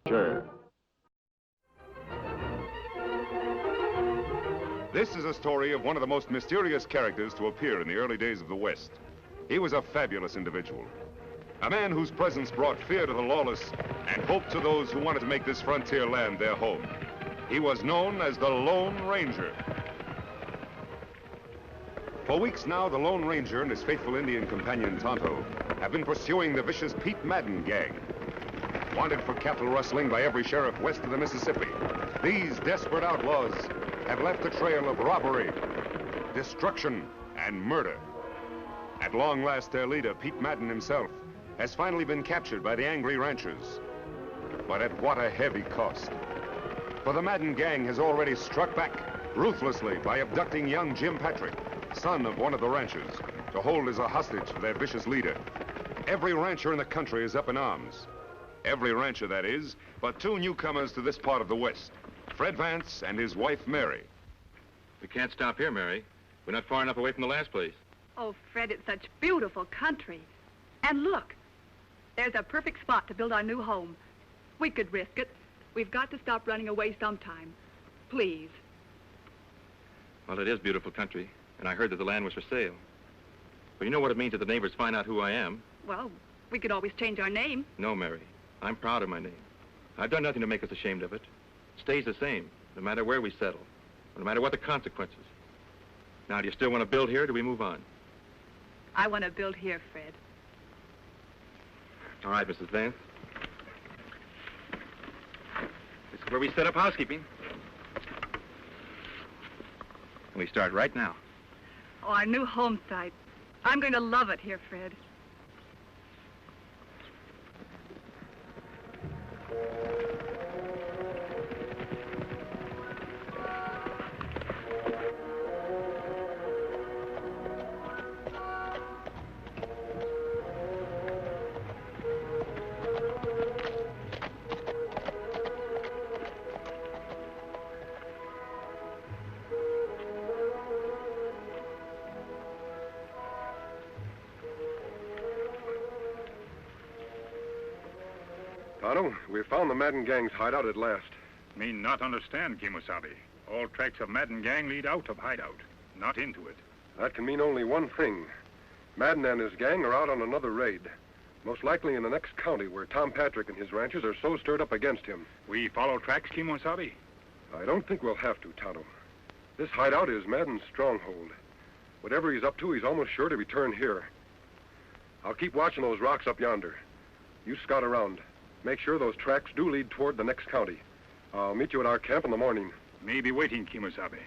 Sure. This is a story of one of the most mysterious characters to appear in the early days of the West. He was a fabulous individual. A man whose presence brought fear to the lawless and hope to those who wanted to make this frontier land their home. He was known as the Lone Ranger. For weeks now, the Lone Ranger and his faithful Indian companion Tonto have been pursuing the vicious Pete Madden gang. Wanted for cattle rustling by every sheriff west of the Mississippi, these desperate outlaws have left a trail of robbery, destruction, and murder. At long last, their leader, Pete Madden himself, has finally been captured by the angry ranchers. But at what a heavy cost. For the Madden gang has already struck back ruthlessly by abducting young Jim Patrick, son of one of the ranchers, to hold as a hostage for their vicious leader. Every rancher in the country is up in arms. Every rancher, that is, but two newcomers to this part of the West, Fred Vance and his wife, Mary. We can't stop here, Mary. We're not far enough away from the last place. Oh, Fred, it's such beautiful country. And look, there's a perfect spot to build our new home. We could risk it. We've got to stop running away sometime. Please. Well, it is beautiful country, and I heard that the land was for sale. But you know what it means if the neighbors find out who I am? Well, we could always change our name. No, Mary. I'm proud of my name. I've done nothing to make us ashamed of it. It stays the same, no matter where we settle, no matter what the consequences. Now, do you still want to build here, or do we move on? I want to build here, Fred. All right, Mrs. Vance. This is where we set up housekeeping. And we start right now. Oh, our new home site. I'm going to love it here, Fred. Tonto, we found the Madden gang's hideout at last. Me not understand, Kimosabe. All tracks of Madden gang lead out of Hideout, not into it. That can mean only one thing. Madden and his gang are out on another raid. Most likely in the next county where Tom Patrick and his ranchers are so stirred up against him. We follow tracks, Kimosabe? I don't think we'll have to, Tonto. This hideout is Madden's stronghold. Whatever he's up to, he's almost sure to return here. I'll keep watching those rocks up yonder. You scout around. Make sure those tracks do lead toward the next county. I'll meet you at our camp in the morning. Me be waiting, Kimosabe.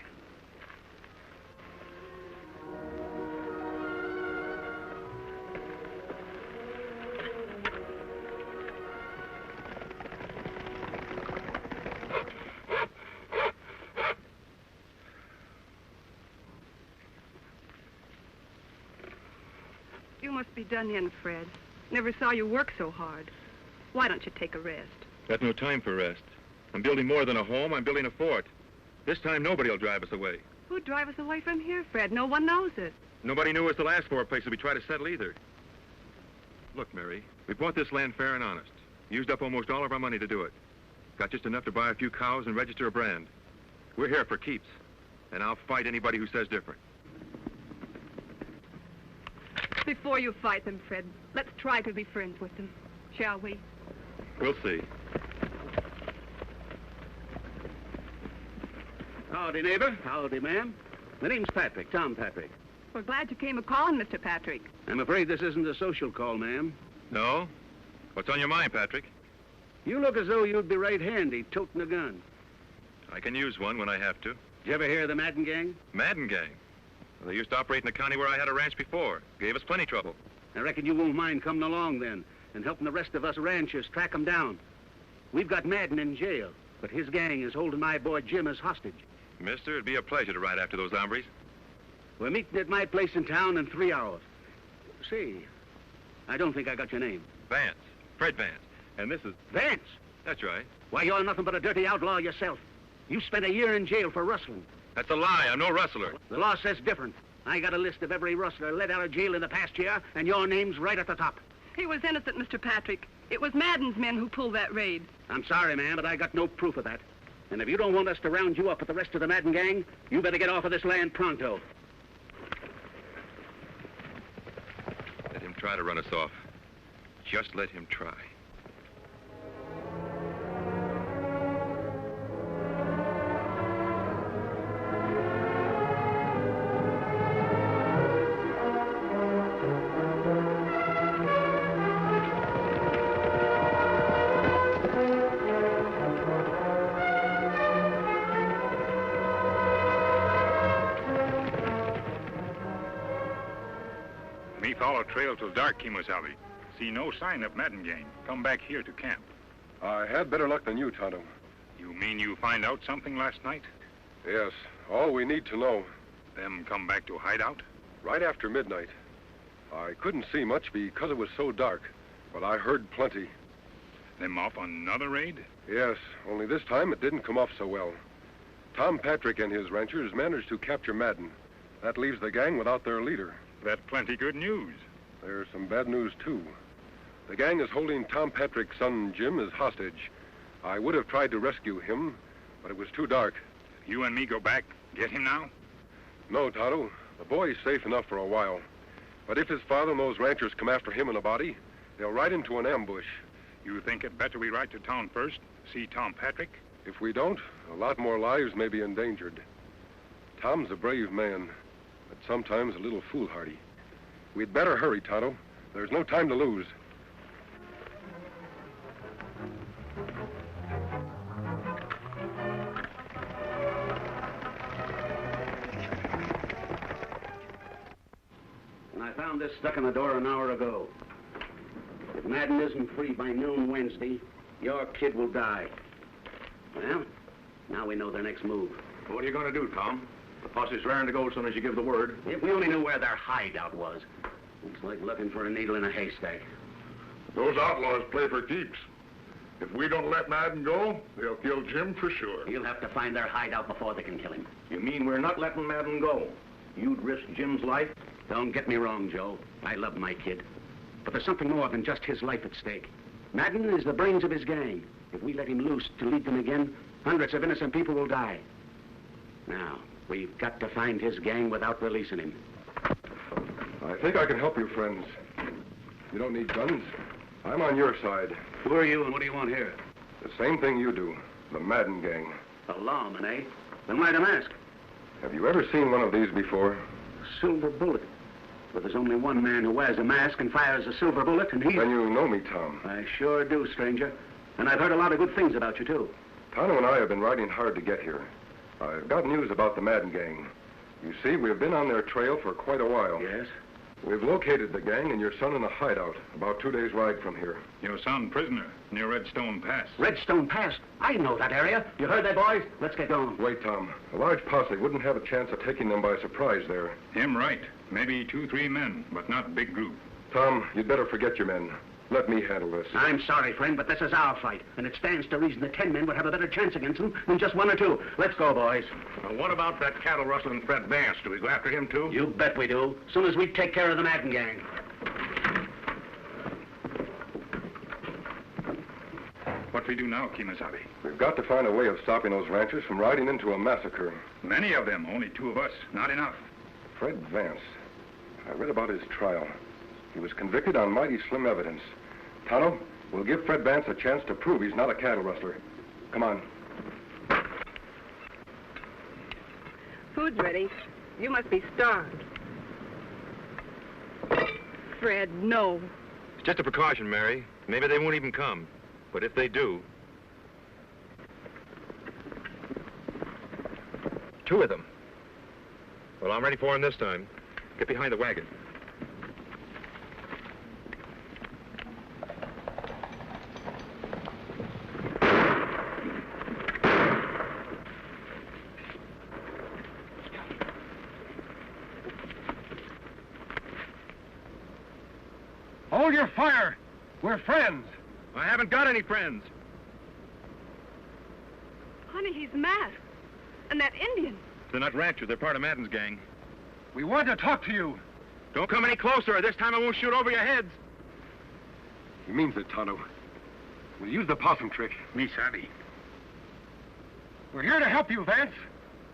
You must be done in, Fred. Never saw you work so hard. Why don't you take a rest? Got no time for rest. I'm building more than a home. I'm building a fort. This time, nobody will drive us away. Who'd drive us away from here, Fred? No one knows it. Nobody knew us the last 4 places we tried to settle either. Look, Mary, we bought this land fair and honest. Used up almost all of our money to do it. Got just enough to buy a few cows and register a brand. We're here for keeps, and I'll fight anybody who says different. Before you fight them, Fred, let's try to be friends with them, shall we? We'll see. Howdy, neighbor. Howdy, ma'am. My name's Patrick, Tom Patrick. We're glad you came a-calling, Mr. Patrick. I'm afraid this isn't a social call, ma'am. No? What's on your mind, Patrick? You look as though you'd be right handy toting a gun. I can use one when I have to. Did you ever hear of the Madden gang? Madden gang? Well, they used to operate in the county where I had a ranch before. Gave us plenty trouble. I reckon you won't mind coming along then and helping the rest of us ranchers track them down. We've got Madden in jail, but his gang is holding my boy Jim as hostage. Mister, it'd be a pleasure to ride after those hombres. We're meeting at my place in town in 3 hours. See, I don't think I got your name. Vance. Fred Vance. And this is... Vance? That's right. Why, you're nothing but a dirty outlaw yourself. You spent a year in jail for rustling. That's a lie. I'm no rustler. The law says different. I got a list of every rustler let out of jail in the past year, and your name's right at the top. He was innocent, Mr. Patrick. It was Madden's men who pulled that raid. I'm sorry, ma'am, but I got no proof of that. And if you don't want us to round you up with the rest of the Madden gang, you better get off of this land pronto. Let him try to run us off. Just let him try. Me follow trail till dark, Kimosabe. See no sign of Madden gang. Come back here to camp. I had better luck than you, Tonto. You mean you find out something last night? Yes, all we need to know. Them come back to Hideout? Right after midnight. I couldn't see much because it was so dark, but I heard plenty. Them off on another raid? Yes, only this time it didn't come off so well. Tom Patrick and his ranchers managed to capture Madden. That leaves the gang without their leader. That's plenty good news. There's some bad news, too. The gang is holding Tom Patrick's son, Jim, as hostage. I would have tried to rescue him, but it was too dark. You and me go back, get him now? No, Tonto. The boy's safe enough for a while. But if his father and those ranchers come after him in a body, they'll ride into an ambush. You think it better we ride to town first, see Tom Patrick? If we don't, a lot more lives may be endangered. Tom's a brave man, but sometimes a little foolhardy. We'd better hurry, Tonto. There's no time to lose. And I found this stuck in the door an hour ago. If Madden isn't free by noon Wednesday, your kid will die. Well, now we know their next move. What are you going to do, Tom? The posse's raring to go as soon as you give the word. If we only knew where their hideout was. It's like looking for a needle in a haystack. Those outlaws play for keeps. If we don't let Madden go, they'll kill Jim for sure. You'll have to find their hideout before they can kill him. You mean we're not letting Madden go? You'd risk Jim's life? Don't get me wrong, Joe. I love my kid. But there's something more than just his life at stake. Madden is the brains of his gang. If we let him loose to lead them again, hundreds of innocent people will die. Now, we've got to find his gang without releasing him. I think I can help you, friends. You don't need guns. I'm on your side. Who are you and what do you want here? The same thing you do. The Madden gang. A lawman, eh? Then why the mask? Have you ever seen one of these before? Silver bullet. But there's only one man who wears a mask and fires a silver bullet, and he... Then you know me, Tom. I sure do, stranger. And I've heard a lot of good things about you, too. Tonto and I have been riding hard to get here. I've got news about the Madden gang. You see, we've been on their trail for quite a while. Yes? We've located the gang and your son in a hideout, about 2 days' ride from here. Your son prisoner, near Redstone Pass. Redstone Pass? I know that area. You heard that, boys? Let's get going. Wait, Tom. A large posse wouldn't have a chance of taking them by surprise there. Him right. Maybe 2-3 men, but not big group. Tom, you'd better forget your men. Let me handle this. I'm sorry, friend, but this is our fight, and it stands to reason that 10 men would have a better chance against them than just 1 or 2. Let's go, boys. Well, what about that cattle rustling Fred Vance? Do we go after him, too? You bet we do. As soon as we take care of the Madden gang. What we do now, Kimosabe? We've got to find a way of stopping those ranchers from riding into a massacre. Many of them, only 2 of us. Not enough. Fred Vance. I read about his trial. He was convicted on mighty slim evidence. Tonto, we'll give Fred Vance a chance to prove he's not a cattle rustler. Come on. Food's ready. You must be starved. Fred, no. It's just a precaution, Mary. Maybe they won't even come. But if they do... 2 of them. Well, I'm ready for them this time. Get behind the wagon. Hold your fire! We're friends! I haven't got any friends. Honey, he's masked. And that Indian. They're not ranchers. They're part of Madden's gang. We want to talk to you. Don't come any closer, or this time I won't shoot over your heads. He means it, Tonto. We'll use the possum trick. Me savvy. We're here to help you, Vance.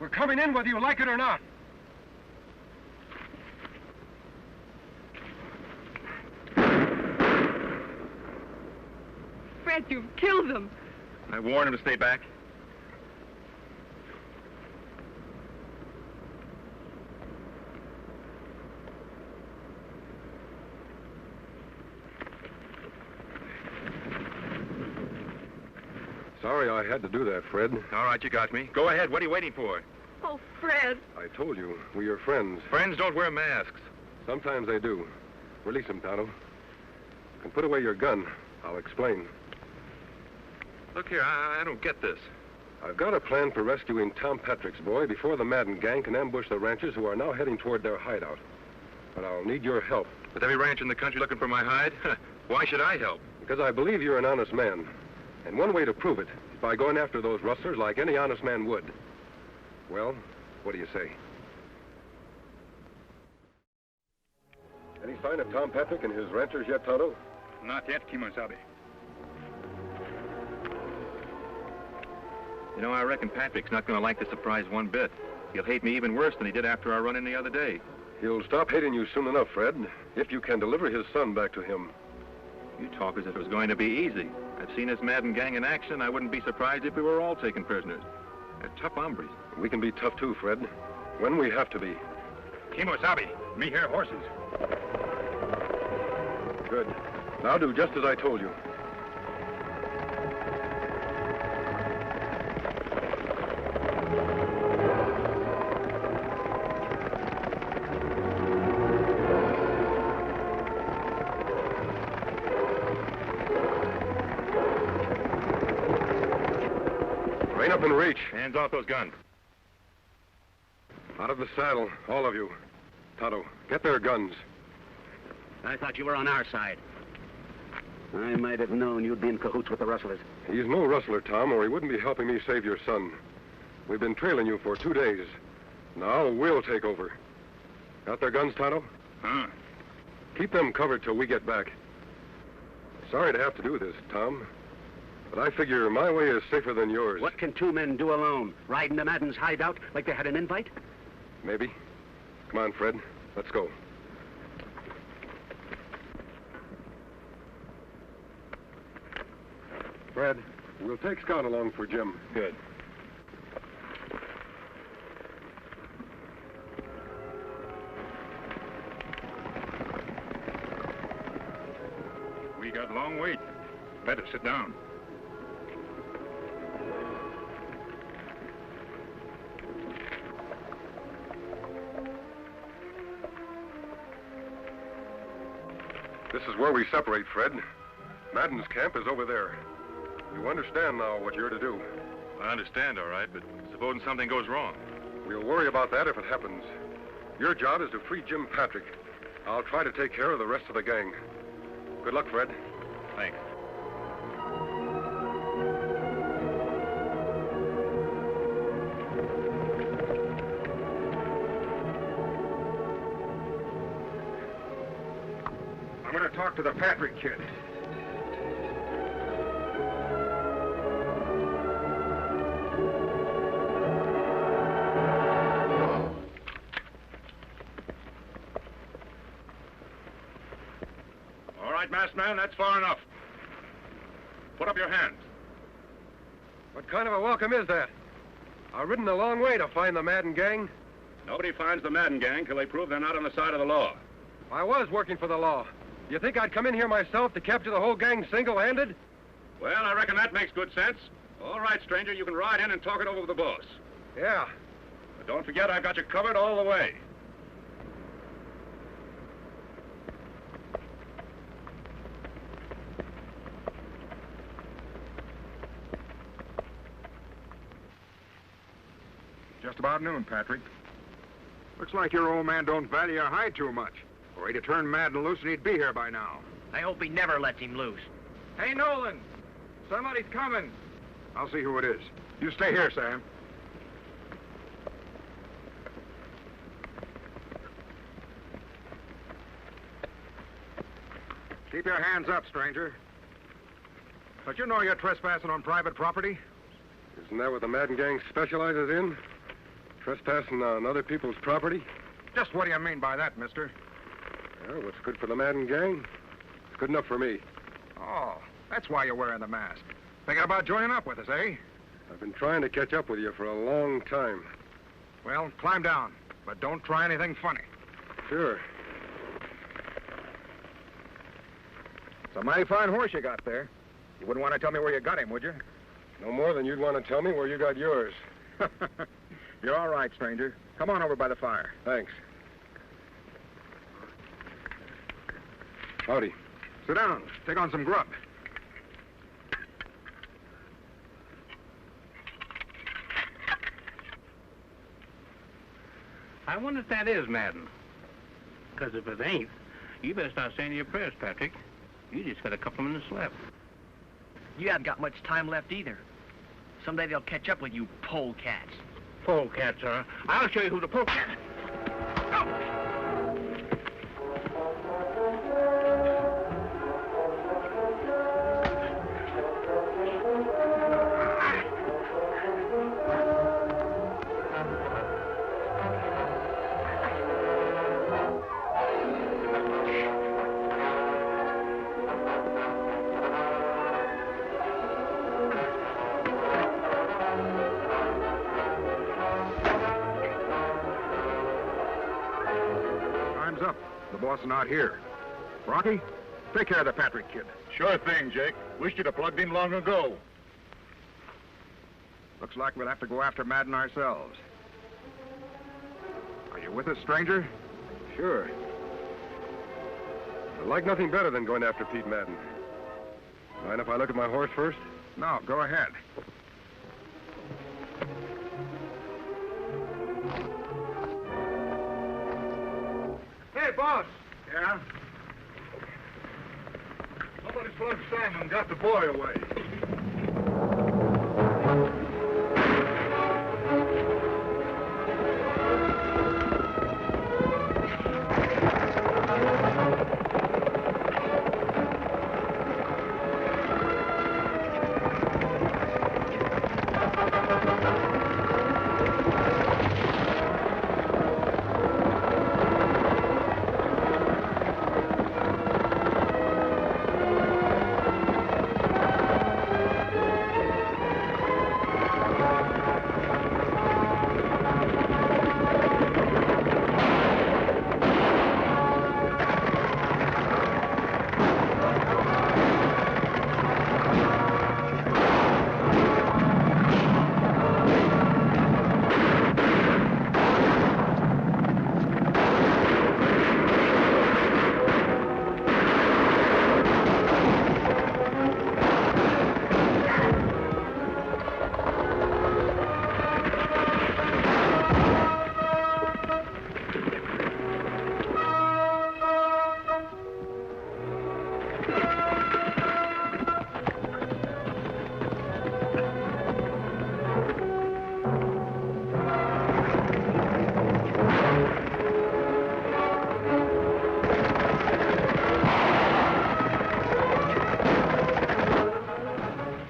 We're coming in whether you like it or not. Fred, you've killed them. I warned him to stay back. Sorry I had to do that, Fred. All right, you got me. Go ahead. What are you waiting for? Oh, Fred. I told you, we're your friends. Friends don't wear masks. Sometimes they do. Release him, Tonto. You can put away your gun. I'll explain. Look here, I don't get this. I've got a plan for rescuing Tom Patrick's boy before the Madden gang can ambush the ranchers who are now heading toward their hideout. But I'll need your help. With every ranch in the country looking for my hide? Why should I help? Because I believe you're an honest man. And one way to prove it is by going after those rustlers like any honest man would. Well, what do you say? Any sign of Tom Patrick and his ranchers yet, Tonto? Not yet, Kimosabe. You know, I reckon Patrick's not going to like the surprise one bit. He'll hate me even worse than he did after our run-in the other day. He'll stop hating you soon enough, Fred, if you can deliver his son back to him. You talk as if it was going to be easy. I've seen this Madden gang in action. I wouldn't be surprised if we were all taken prisoners. They're tough hombres. We can be tough too, Fred, when we have to be. Kimosabe, me hear horses. Good. Now do just as I told you. Rein up and reach. Hands off those guns. Out of the saddle, all of you. Tonto, get their guns. I thought you were on our side. I might have known you'd be in cahoots with the rustlers. He's no rustler, Tom, or he wouldn't be helping me save your son. We've been trailing you for 2 days. Now we'll take over. Got their guns, Tonto? Huh? Keep them covered till we get back. Sorry to have to do this, Tom. But I figure my way is safer than yours. What can 2 men do alone? Ride into Madden's hideout like they had an invite? Maybe. Come on, Fred. Let's go. Fred, we'll take Scout along for Jim. Good. We got a long wait. Better sit down. This is where we separate, Fred. Madden's camp is over there. You understand now what you're to do. I understand, all right, but supposing something goes wrong. We'll worry about that if it happens. Your job is to free Jim Patrick. I'll try to take care of the rest of the gang. Good luck, Fred. Thanks. I'm going to talk to the Patrick kid. All right, masked man, that's far enough. Put up your hands. What kind of a welcome is that? I've ridden a long way to find the Madden gang. Nobody finds the Madden gang till they prove they're not on the side of the law. I was working for the law. You think I'd come in here myself to capture the whole gang single-handed? Well, I reckon that makes good sense. All right, stranger, you can ride in and talk it over with the boss. Yeah. But don't forget I've got you covered all the way. Just about noon, Patrick. Looks like your old man don't value your hide too much. Or he'd have turned Madden loose and he'd be here by now. I hope he never lets him loose. Hey, Nolan! Somebody's coming. I'll see who it is. You stay here, Sam. Keep your hands up, stranger. But you know you're trespassing on private property. Isn't that what the Madden gang specializes in? Trespassing on other people's property? Just what do you mean by that, mister? Well, what's good for the Madden gang? It's good enough for me. Oh, that's why you're wearing the mask. Thinking about joining up with us, eh? I've been trying to catch up with you for a long time. Well, climb down, but don't try anything funny. Sure. It's a mighty fine horse you got there. You wouldn't want to tell me where you got him, would you? No more than you'd want to tell me where you got yours. You're all right, stranger. Come on over by the fire. Thanks. Howdy. Sit down. Take on some grub. I wonder if that is Madden. Because if it ain't, you better start saying your prayers, Patrick. You just got a couple of minutes left. You haven't got much time left either. Someday they'll catch up with you polecats. Polecats, huh? I'll show you who the polecat is. Up. The boss is not here. Rocky, take care of the Patrick kid. Sure thing, Jake. Wished you'd have plugged in long ago. Looks like we'll have to go after Madden ourselves. Are you with us, stranger? Sure. I'd like nothing better than going after Pete Madden. Mind if I look at my horse first? No, go ahead. Hey, boss. Yeah? Somebody's plugged Simon and got the boy away.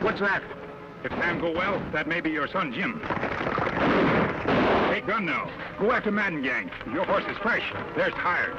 What's that? If Sam go well, that may be your son, Jim. Take gun now. Go after Madden gang. Your horse is fresh. There's tired.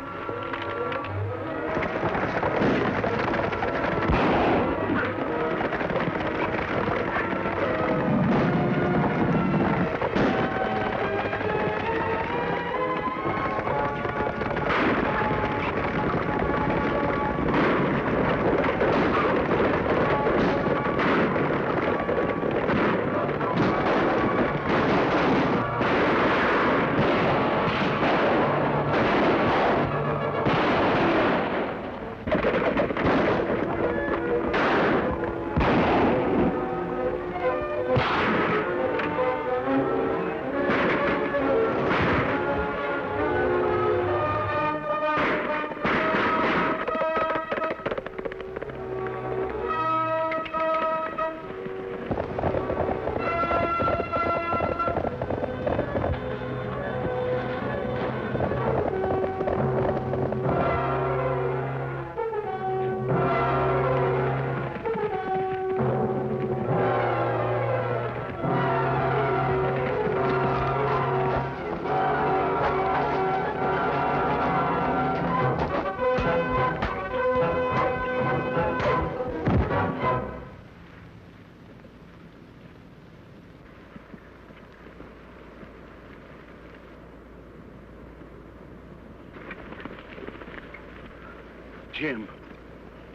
Jim.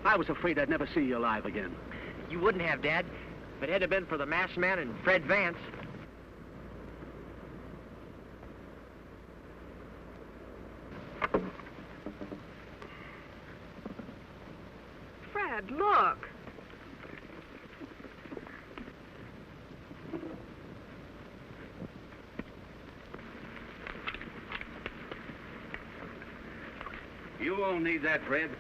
I was afraid I'd never see you alive again. You wouldn't have, Dad, if it hadn't been for the masked man and Fred Vance. Fred, look. You won't need that, Fred.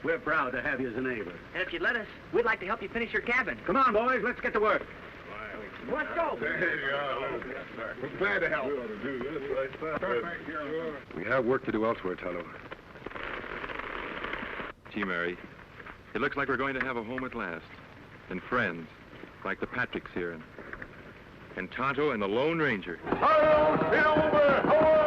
We're proud to have you as a neighbor. And if you'd let us, we'd like to help you finish your cabin. Come on, boys, let's get to work. Let's go. We're glad to help. We ought to do this. We have work to do elsewhere, Tonto. Gee, Mary, it looks like we're going to have a home at last. And friends, like the Patricks here. And Tonto and the Lone Ranger. Hello, Silver!